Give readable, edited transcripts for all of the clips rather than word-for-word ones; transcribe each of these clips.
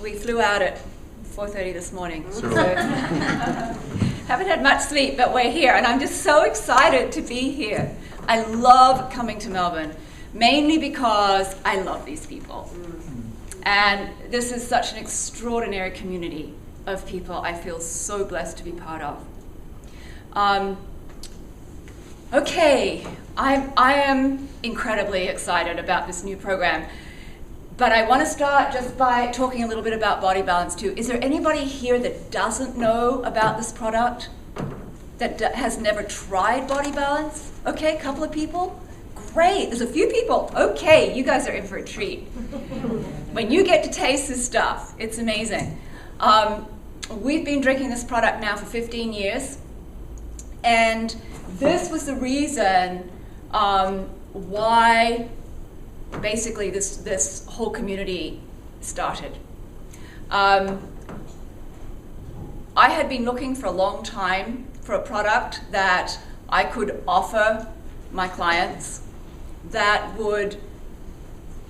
We flew out at 4:30 this morning, so haven't had much sleep, but we're here, and I'm just so excited to be here. I love coming to Melbourne, mainly because I love these people. And this is such an extraordinary community of people I feel so blessed to be part of. Okay, I am incredibly excited about this new program, but I want to start just by talking a little bit about Body Balance too. Is there anybody here that doesn't know about this product, that has never tried Body Balance? Okay, a couple of people. Great, there's a few people. Okay, you guys are in for a treat. When you get to taste this stuff, it's amazing. We've been drinking this product now for 15 years, and this was the reason why basically this whole community started. I had been looking for a long time for a product that I could offer my clients that would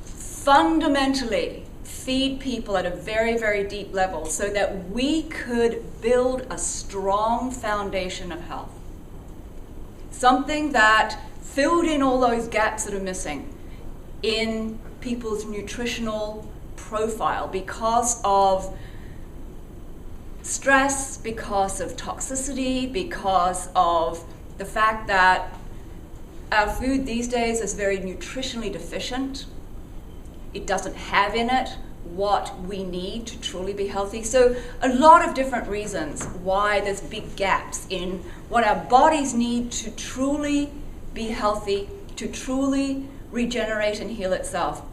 fundamentally feed people at a very, very deep level so that we could build a strong foundation of health. Something that filled in all those gaps that are missing in people's nutritional profile because of stress, because of toxicity, because of the fact that our food these days is very nutritionally deficient. It doesn't have in it what we need to truly be healthy. So a lot of different reasons why there's big gaps in what our bodies need to truly be healthy, to truly regenerate and heal itself,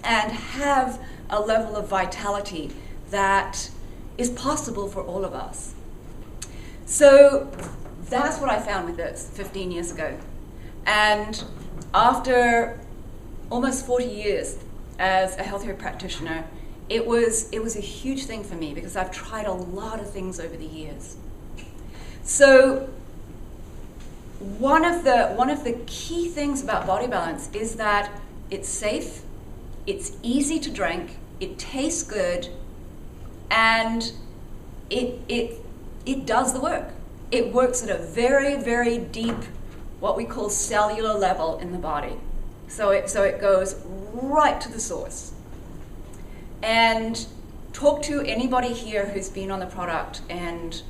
and have a level of vitality that is possible for all of us. So that's what I found with this 15 years ago. And after almost 40 years as a health care practitioner, it was a huge thing for me because I've tried a lot of things over the years. So one of the key things about Body Balance is that it's safe, it's easy to drink, it tastes good, and it does the work. It works at a very, very deep, what we call cellular level in the body. So it goes right to the source. And talk to anybody here who's been on the product, and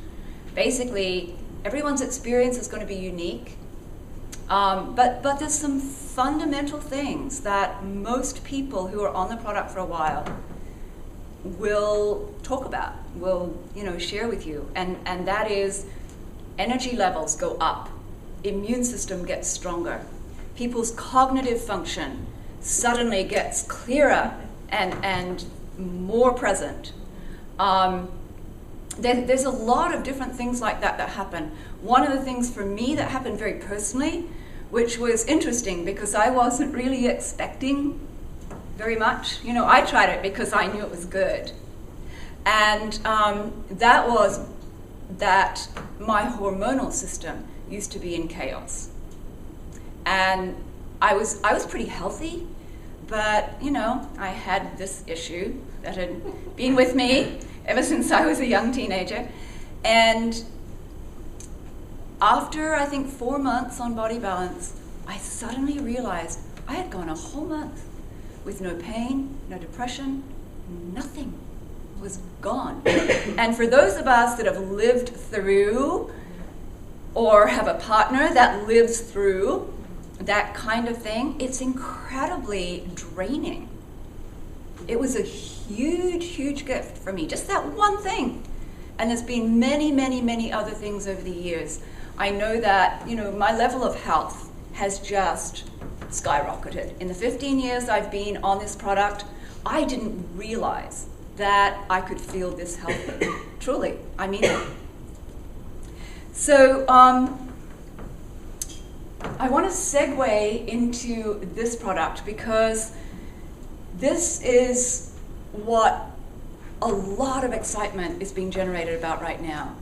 basically everyone's experience is going to be unique. But there's some fundamental things that most people who are on the product for a while will talk about, will share with you, and that is energy levels go up, immune system gets stronger, people's cognitive function suddenly gets clearer and more present. There's a lot of different things like that happen. One of the things for me that happened very personally, which was interesting because I wasn't really expecting very much. I tried it because I knew it was good. And that was that my hormonal system used to be in chaos. And I was pretty healthy, but I had this issue that had been with me ever since I was a young teenager. And after, I think, 4 months on Body Balance, I suddenly realized I had gone a whole month with no pain, no depression, nothing was gone. And for those of us that have lived through or have a partner that lives through that kind of thing, it's incredibly draining. It was a huge, huge gift for me, just that one thing. And there's been many, many, many other things over the years. I know that, my level of health has just skyrocketed. In the 15 years I've been on this product, I didn't realize that I could feel this healthy. Truly, I mean it. So I want to segue into this product because this is what a lot of excitement is being generated about right now.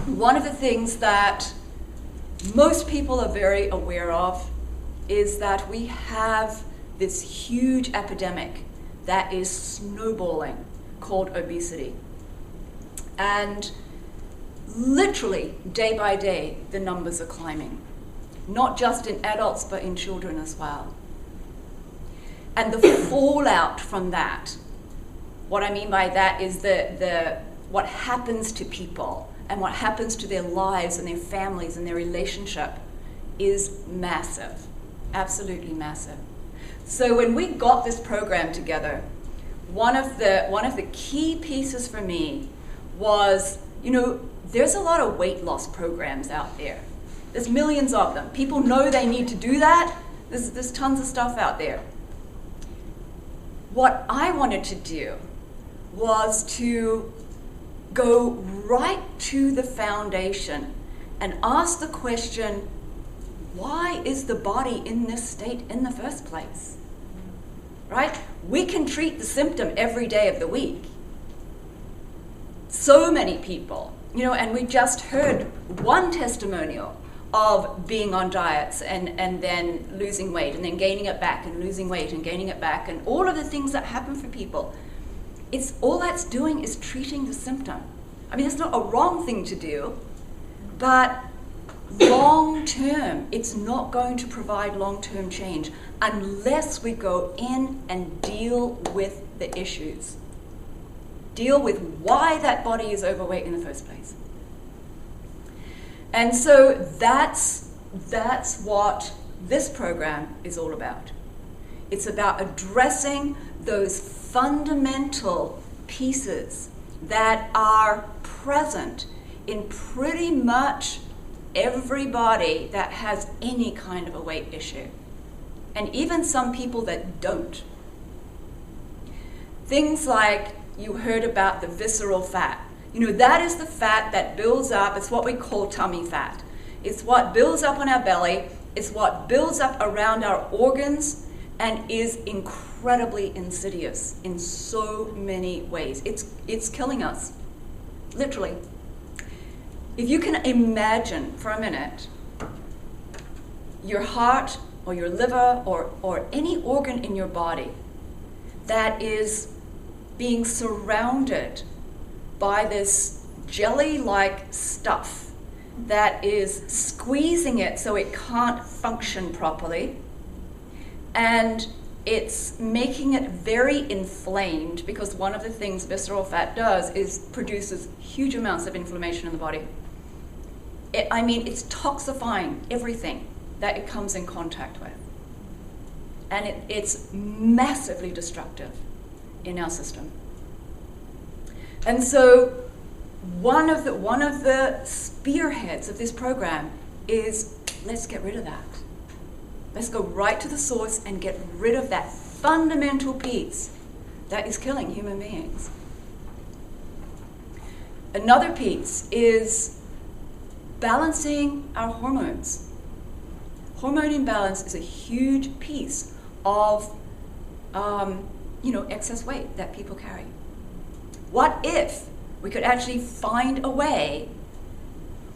One of the things that most people are very aware of is that we have this huge epidemic that is snowballing called obesity. And literally, day by day, the numbers are climbing. Not just in adults, but in children as well. And the fallout from that, what I mean by that is what happens to people and what happens to their lives and their families and their relationship is massive, absolutely massive. So when we got this program together, one of the key pieces for me was, there's a lot of weight loss programs out there. There's millions of them. People know they need to do that. There's tons of stuff out there. What I wanted to do was to go right to the foundation and ask the question, why is the body in this state in the first place? Right? We can treat the symptom every day of the week. So many people, and we just heard one testimonial of being on diets and then losing weight and then gaining it back and losing weight and gaining it back and all of the things that happen for people. It's all that's doing is treating the symptom. I mean, it's not a wrong thing to do, but long term, it's not going to provide long-term change unless we go in and deal with the issues. Deal with why that body is overweight in the first place. And so that's what this program is all about. It's about addressing those fundamental pieces that are present in pretty much everybody that has any kind of a weight issue, and even some people that don't. Things like you heard about the visceral fat. That is the fat that builds up. It's what we call tummy fat. It's what builds up on our belly. It's what builds up around our organs and is incredibly insidious in so many ways. It's killing us, literally. If you can imagine for a minute your heart or your liver or any organ in your body that is being surrounded by this jelly-like stuff that is squeezing it so it can't function properly, and it's making it very inflamed, because one of the things visceral fat does is produces huge amounts of inflammation in the body. It's toxifying everything that it comes in contact with. And it's massively destructive in our system. And so one of the spearheads of this program is, let's get rid of that. Let's go right to the source and get rid of that fundamental piece that is killing human beings. Another piece is balancing our hormones. Hormone imbalance is a huge piece of excess weight that people carry. What if we could actually find a way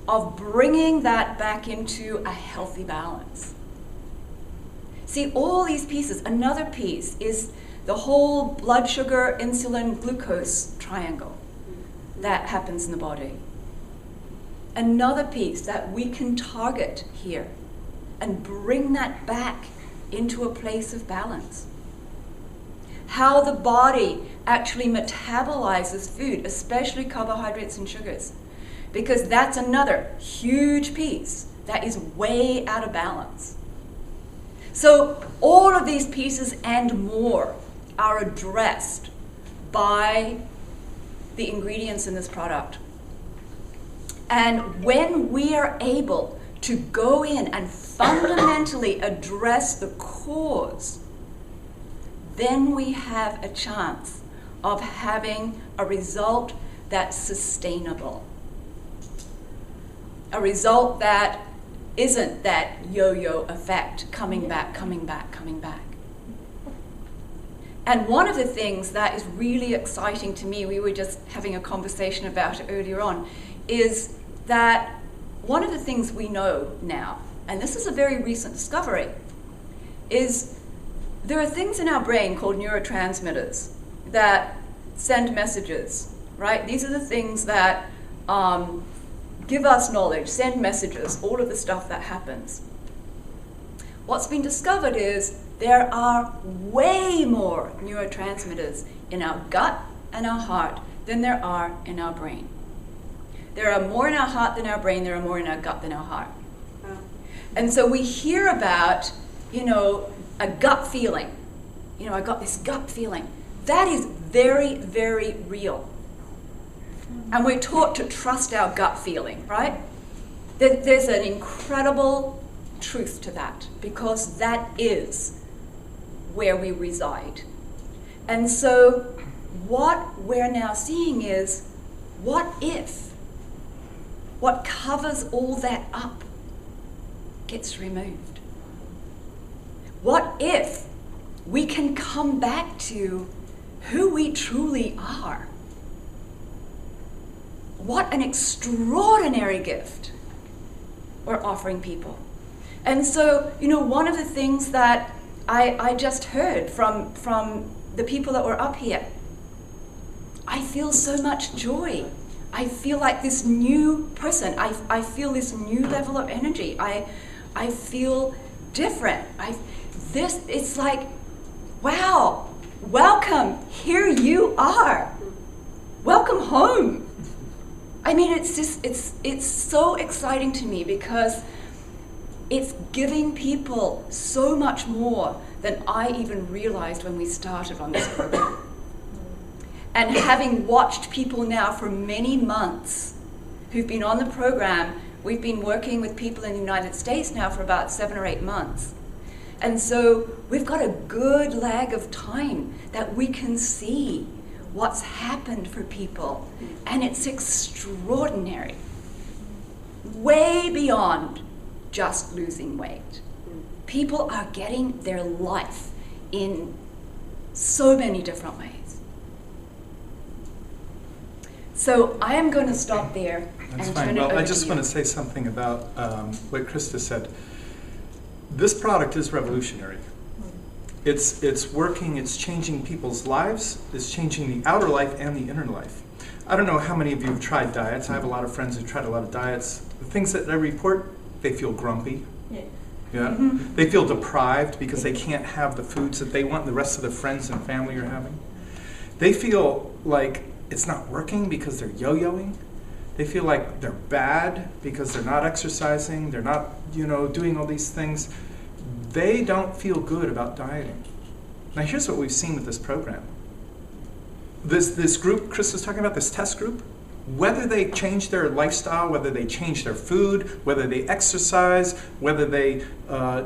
of bringing that back into a healthy balance? See, all these pieces. Another piece is the whole blood sugar, insulin, glucose triangle that happens in the body. Another piece that we can target here and bring that back into a place of balance. How the body actually metabolizes food, especially carbohydrates and sugars, because that's another huge piece that is way out of balance. So all of these pieces and more are addressed by the ingredients in this product. And when we are able to go in and fundamentally address the cause, then we have a chance of having a result that's sustainable. A result that isn't that yo-yo effect, coming back, coming back, coming back. And one of the things that is really exciting to me, we were just having a conversation about it earlier on, is that one of the things we know now, and this is a very recent discovery, is there are things in our brain called neurotransmitters that send messages, right? These are the things that give us knowledge, send messages, all of the stuff that happens. What's been discovered is there are way more neurotransmitters in our gut and our heart than there are in our brain. There are more in our heart than our brain, there are more in our gut than our heart. Wow. And so we hear about, a gut feeling. I got this gut feeling. That is very, very real. And we're taught to trust our gut feeling, right? There's an incredible truth to that, because that is where we reside. And so what we're now seeing is, what if what covers all that up gets removed? What if we can come back to who we truly are? What an extraordinary gift we're offering people. And so, one of the things that I just heard from the people that were up here, I feel so much joy. I feel like this new person. I feel this new level of energy. I feel different. It's like, wow, welcome, here you are. Welcome home. I mean, it's so exciting to me, because it's giving people so much more than I even realized when we started on this program. And having watched people now for many months who've been on the program, we've been working with people in the United States now for about 7 or 8 months. And so we've got a good lag of time that we can see what's happened for people. And it's extraordinary. Way beyond just losing weight. People are getting their life in so many different ways. So I am going to stop there. That's and fine. turn it Well, over I just to want you. to say something about what Christa said. This product is revolutionary. It's working, it's changing people's lives, it's changing the outer life and the inner life. I don't know how many of you have tried diets. I have a lot of friends who've tried a lot of diets. The things that they report, they feel grumpy. Yeah. Mm-hmm. They feel deprived because they can't have the foods that they want and the rest of their friends and family are having. They feel like it's not working because they're yo-yoing. They feel like they're bad because they're not exercising, they're not, doing all these things. They don't feel good about dieting. Now here's what we've seen with this program. This group Chris was talking about, this test group, whether they change their lifestyle, whether they change their food, whether they exercise, whether they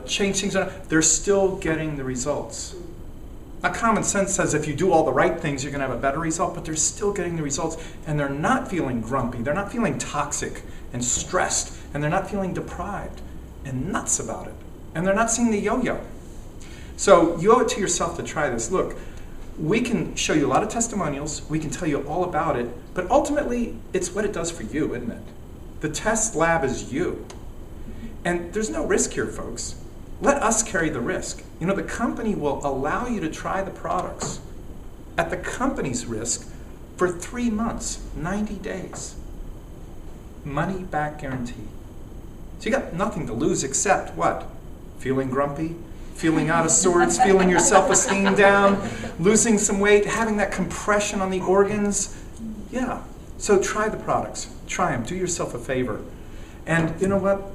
change things, they're still getting the results. Now, common sense says if you do all the right things, you're going to have a better result, but they're still getting the results, and they're not feeling grumpy, they're not feeling toxic and stressed, and they're not feeling deprived and nuts about it, and they're not seeing the yo-yo. So you owe it to yourself to try this. Look, we can show you a lot of testimonials, we can tell you all about it, but ultimately, it's what it does for you, isn't it? The test lab is you. And there's no risk here, folks. Let us carry the risk. The company will allow you to try the products at the company's risk for 3 months, 90 days. Money back guarantee. So you got nothing to lose except what? Feeling grumpy? Feeling out of sorts, feeling your self-esteem down, losing some weight, having that compression on the organs. Yeah, so try the products. Try them, do yourself a favor. And you know what?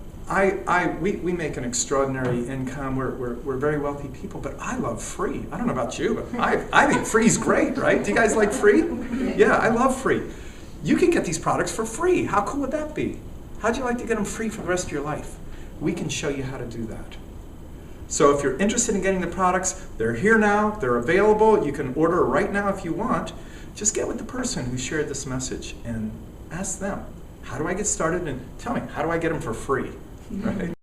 We make an extraordinary income. We're very wealthy people, but I love free. I don't know about you, but I think free's great, right? Do you guys like free? Yeah, I love free. You can get these products for free. How cool would that be? How'd you like to get them free for the rest of your life? We can show you how to do that. So if you're interested in getting the products, they're here now, they're available, you can order right now if you want. Just get with the person who shared this message and ask them, how do I get started? And tell me, how do I get them for free? Right?